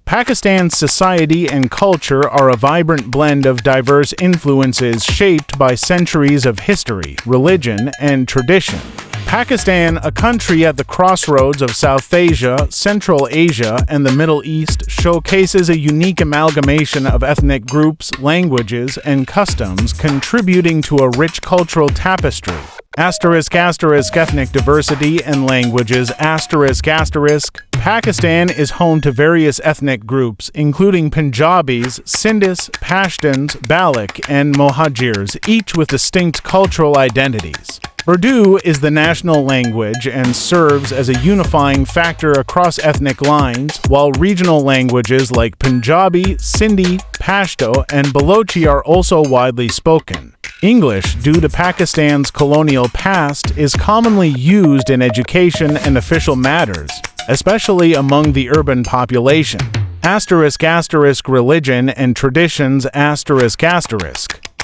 Pakistan's society and culture are a vibrant blend of diverse influences shaped by centuries of history, religion, and tradition. Pakistan, a country at the crossroads of South Asia, Central Asia, and the Middle East, showcases a unique amalgamation of ethnic groups, languages, and customs, contributing to a rich cultural tapestry. Ethnic diversity and languages. Pakistan is home to various ethnic groups, including Punjabis, Sindhis, Pashtuns, Baloch, and Mohajirs, each with distinct cultural identities. Urdu is the national language and serves as a unifying factor across ethnic lines, while regional languages like Punjabi, Sindhi, Pashto, and Balochi are also widely spoken. English, due to Pakistan's colonial past, is commonly used in education and official matters, especially among the urban population. Religion and traditions.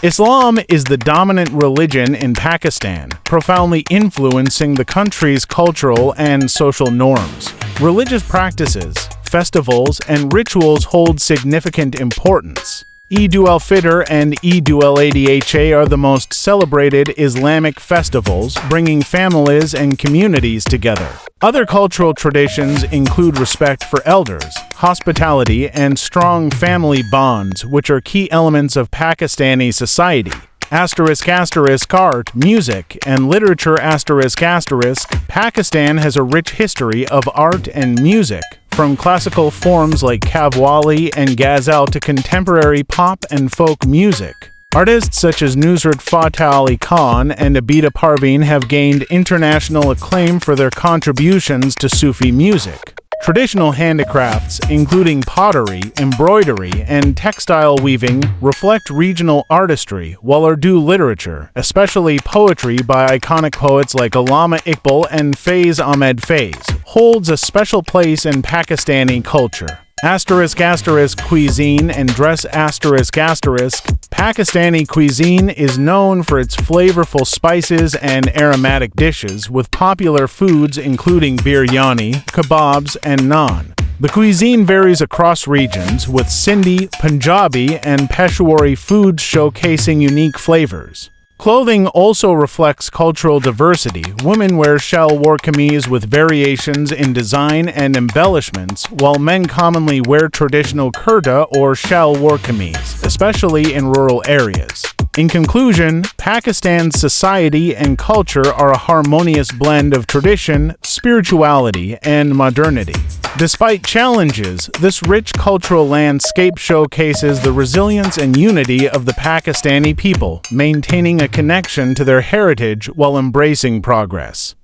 Islam is the dominant religion in Pakistan, profoundly influencing the country's cultural and social norms. Religious practices, festivals, and rituals hold significant importance. Eid al-Fitr and Eid al-Adha are the most celebrated Islamic festivals, bringing families and communities together. Other cultural traditions include respect for elders, hospitality, and strong family bonds, which are key elements of Pakistani society. Art, music, and literature. Pakistan has a rich history of art and music, from classical forms like Qawwali and ghazal to contemporary pop and folk music. Artists such as Nusrat Fateh Ali Khan and Abida Parveen have gained international acclaim for their contributions to Sufi music. Traditional handicrafts, including pottery, embroidery, and textile weaving, reflect regional artistry, while Urdu literature, especially poetry by iconic poets like Allama Iqbal and Faiz Ahmed Faiz, holds a special place in Pakistani culture. Cuisine and dress. Pakistani cuisine is known for its flavorful spices and aromatic dishes, with popular foods including biryani, kebabs, and naan. The cuisine varies across regions, with Sindhi, Punjabi, and Peshawari foods showcasing unique flavors. Clothing also reflects cultural diversity. Women wear shalwar kameez with variations in design and embellishments, while men commonly wear traditional kurta or shalwar kameez, especially in rural areas. In conclusion, Pakistan's society and culture are a harmonious blend of tradition, spirituality, and modernity. Despite challenges, this rich cultural landscape showcases the resilience and unity of the Pakistani people, maintaining a connection to their heritage while embracing progress.